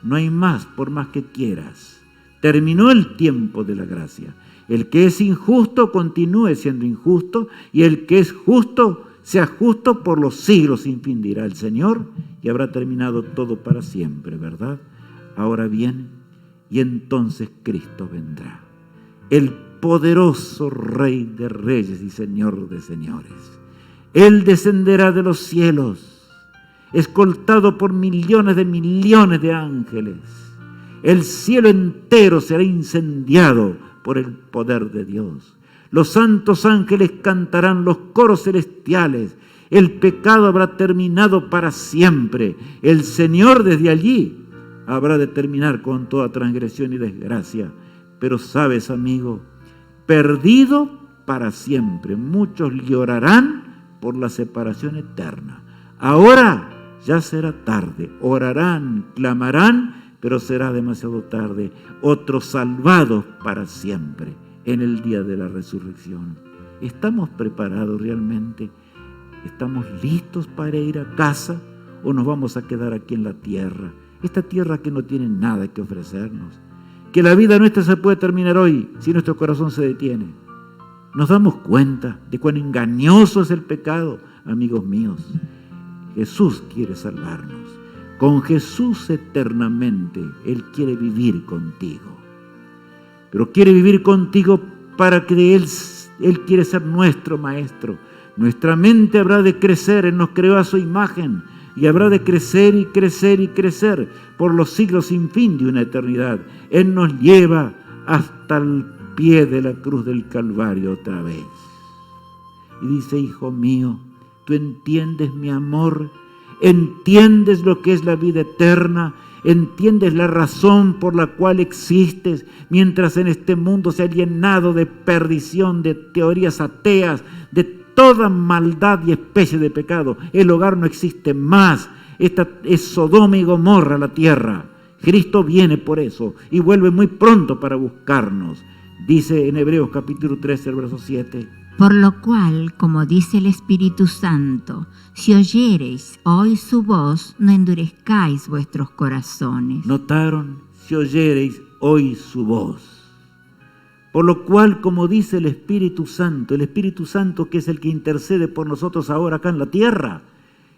No hay más, por más que quieras. Terminó el tiempo de la gracia. El que es injusto continúe siendo injusto, y el que es justo sea justo por los siglos sin fin, dirá el Señor, y habrá terminado todo para siempre, ¿verdad? Ahora bien, y entonces Cristo vendrá, el poderoso Rey de reyes y Señor de señores. Él descenderá de los cielos, escoltado por millones de ángeles. El cielo entero será incendiado por el poder de Dios. Los santos ángeles cantarán los coros celestiales. El pecado habrá terminado para siempre. El Señor desde allí habrá de terminar con toda transgresión y desgracia. Pero sabes, amigo, perdido para siempre. Muchos llorarán por la separación eterna. Ahora ya será tarde, orarán, clamarán, pero será demasiado tarde. Otros salvados para siempre en el día de la resurrección. ¿Estamos preparados realmente? ¿Estamos listos para ir a casa o nos vamos a quedar aquí en la tierra? Esta tierra que no tiene nada que ofrecernos. Que la vida nuestra se puede terminar hoy si nuestro corazón se detiene. Nos damos cuenta de cuán engañoso es el pecado, amigos míos. Jesús quiere salvarnos. Con Jesús eternamente. Él quiere vivir contigo. Pero quiere vivir contigo para que Él quiere ser nuestro maestro. Nuestra mente habrá de crecer. Él nos creó a su imagen. Y habrá de crecer y crecer y crecer por los siglos sin fin de una eternidad. Él nos lleva hasta el pie de la cruz del Calvario otra vez. Y dice, hijo mío, tú entiendes mi amor, entiendes lo que es la vida eterna, entiendes la razón por la cual existes, mientras en este mundo se ha llenado de perdición, de teorías ateas, de toda maldad y especie de pecado. El hogar no existe más. Esta es Sodoma y Gomorra la tierra. Cristo viene por eso y vuelve muy pronto para buscarnos. Dice en Hebreos capítulo 13, el verso 7. Por lo cual, como dice el Espíritu Santo, si oyereis hoy su voz, no endurezcáis vuestros corazones. ¿Notaron? Si oyereis hoy su voz. Por lo cual, como dice el Espíritu Santo que es el que intercede por nosotros ahora acá en la tierra,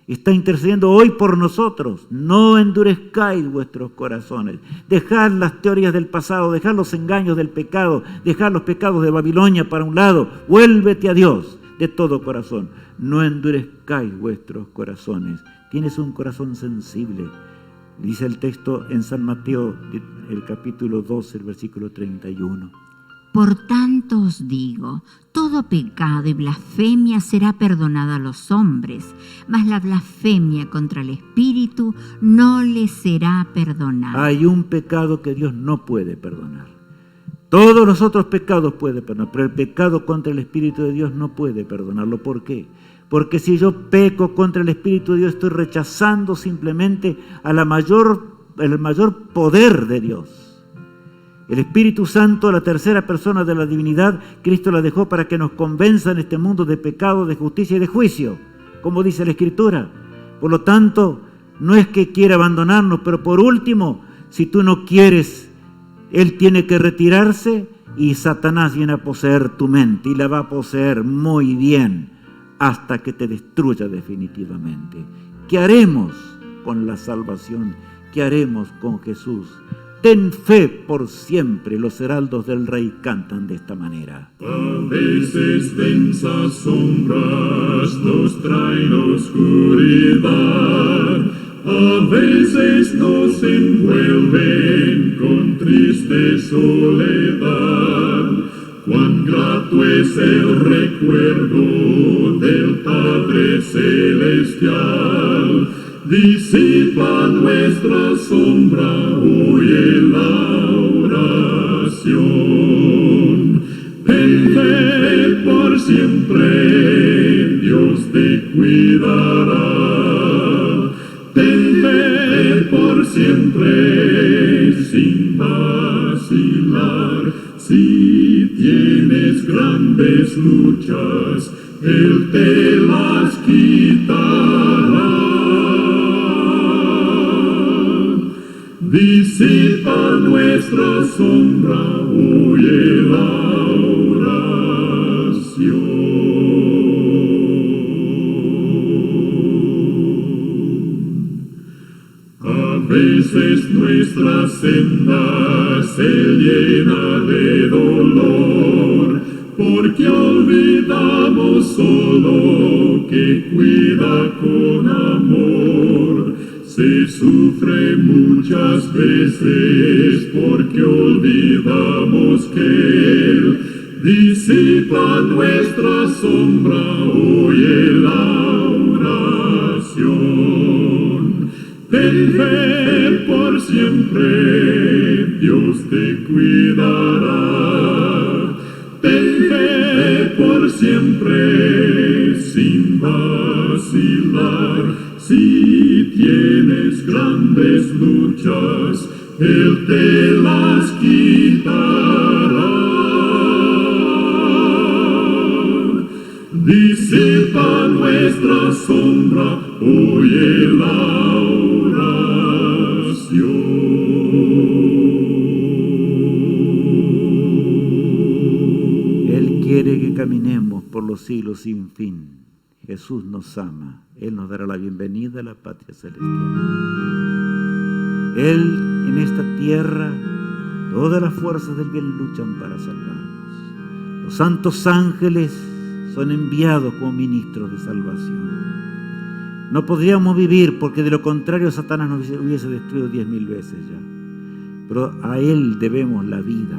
está intercediendo hoy por nosotros. No endurezcáis vuestros corazones. Dejad las teorías del pasado, dejad los engaños del pecado, dejad los pecados de Babilonia para un lado. Vuélvete a Dios de todo corazón. No endurezcáis vuestros corazones. Tienes un corazón sensible. Dice el texto en San Mateo, el capítulo 12, el versículo 31. Por tanto os digo, todo pecado y blasfemia será perdonada a los hombres, mas la blasfemia contra el Espíritu no les será perdonada. Hay un pecado que Dios no puede perdonar. Todos los otros pecados puede perdonar, pero el pecado contra el Espíritu de Dios no puede perdonarlo. ¿Por qué? Porque si yo peco contra el Espíritu de Dios, estoy rechazando simplemente el mayor poder de Dios. El Espíritu Santo, la tercera persona de la divinidad, Cristo la dejó para que nos convenza en este mundo de pecado, de justicia y de juicio, como dice la Escritura. Por lo tanto, no es que quiera abandonarnos, pero por último, si tú no quieres, Él tiene que retirarse y Satanás viene a poseer tu mente y la va a poseer muy bien hasta que te destruya definitivamente. ¿Qué haremos con la salvación? ¿Qué haremos con Jesús? Ten fe por siempre. Los heraldos del Rey cantan de esta manera. A veces densas sombras nos traen oscuridad, a veces nos envuelven con triste soledad. Cuán grato es el recuerdo del Padre Celestial, disipa nuestra sombra, oye la oración. Ten fe por siempre, Dios te cuidará. Ten fe por siempre, sin vacilar. Si tienes grandes luchas, Él te las quitará. Disipa nuestra sombra, oye la oración. A veces nuestra senda se llena de dolor, porque olvidamos solo que cuida con amor. Se sufre muchas veces porque olvidamos que Él disipa nuestra sombra, oye la oración. Ten fe por siempre, Dios te cuidará. Ten fe por siempre, sin vacilar. Si tienes grandes luchas, Él te las quitará. Disipa nuestra sombra, oye la oración. Él quiere que caminemos por los siglos sin fin. Jesús nos ama. Él nos dará la bienvenida a la patria celestial. Él, en esta tierra, todas las fuerzas del bien luchan para salvarnos. Los santos ángeles son enviados como ministros de salvación. No podríamos vivir porque de lo contrario Satanás nos hubiese destruido 10.000 veces ya. Pero a Él debemos la vida.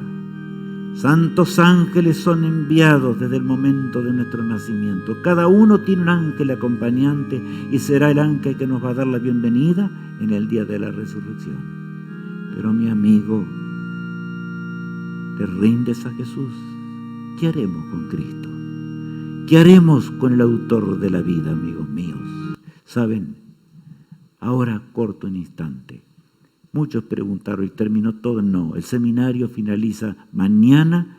Santos ángeles son enviados desde el momento de nuestro nacimiento. Cada uno tiene un ángel acompañante y será el ángel que nos va a dar la bienvenida en el día de la resurrección. Pero mi amigo, ¿te rindes a Jesús? ¿Qué haremos con Cristo? ¿Qué haremos con el autor de la vida, amigos míos? ¿Saben? Ahora corto un instante. Muchos preguntaron, ¿y terminó todo? No, el seminario finaliza mañana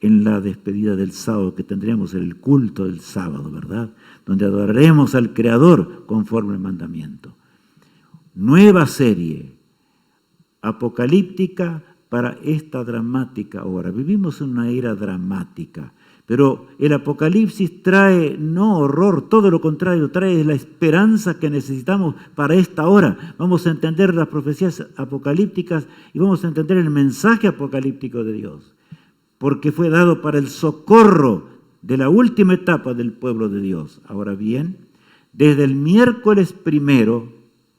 en la despedida del sábado, que tendremos el culto del sábado, ¿verdad? Donde adoraremos al Creador conforme al mandamiento. Nueva serie apocalíptica para esta dramática hora. Vivimos en una era dramática, pero el Apocalipsis trae no horror, todo lo contrario, trae la esperanza que necesitamos para esta hora. Vamos a entender las profecías apocalípticas y vamos a entender el mensaje apocalíptico de Dios, porque fue dado para el socorro de la última etapa del pueblo de Dios. Ahora bien, desde el miércoles primero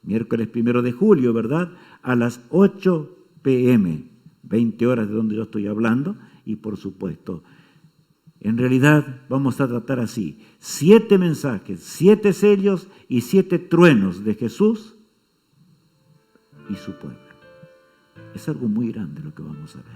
de julio, ¿verdad?, a las 8 p.m., 20 horas de donde yo estoy hablando, y por supuesto, en realidad vamos a tratar así: 7 mensajes, 7 sellos y 7 truenos de Jesús y su pueblo. Es algo muy grande lo que vamos a ver.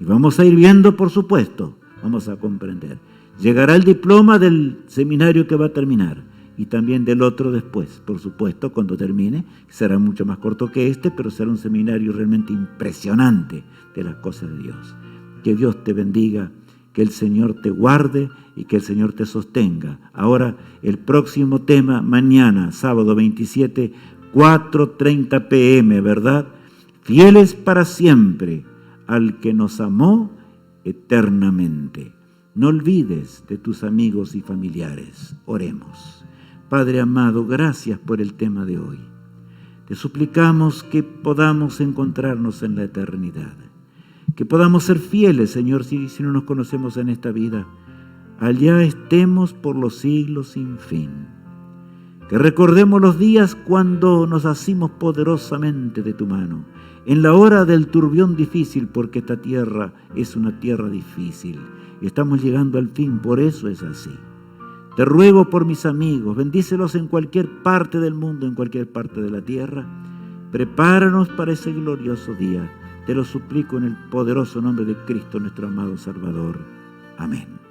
Y vamos a ir viendo, por supuesto, vamos a comprender. Llegará el diploma del seminario que va a terminar y también del otro después, por supuesto, cuando termine. Será mucho más corto que este, pero será un seminario realmente impresionante de las cosas de Dios. Que Dios te bendiga, que el Señor te guarde y que el Señor te sostenga. Ahora, el próximo tema, mañana, sábado 27, 4:30 p.m., ¿verdad? Fieles para siempre al que nos amó eternamente. No olvides de tus amigos y familiares. Oremos. Padre amado, gracias por el tema de hoy. Te suplicamos que podamos encontrarnos en la eternidad, que podamos ser fieles, Señor, si no nos conocemos en esta vida. Allá estemos por los siglos sin fin. Que recordemos los días cuando nos asimos poderosamente de tu mano, en la hora del turbión difícil, porque esta tierra es una tierra difícil y estamos llegando al fin, por eso es así. Te ruego por mis amigos, bendícelos en cualquier parte del mundo, en cualquier parte de la tierra. Prepáranos para ese glorioso día. Te lo suplico en el poderoso nombre de Cristo, nuestro amado Salvador. Amén.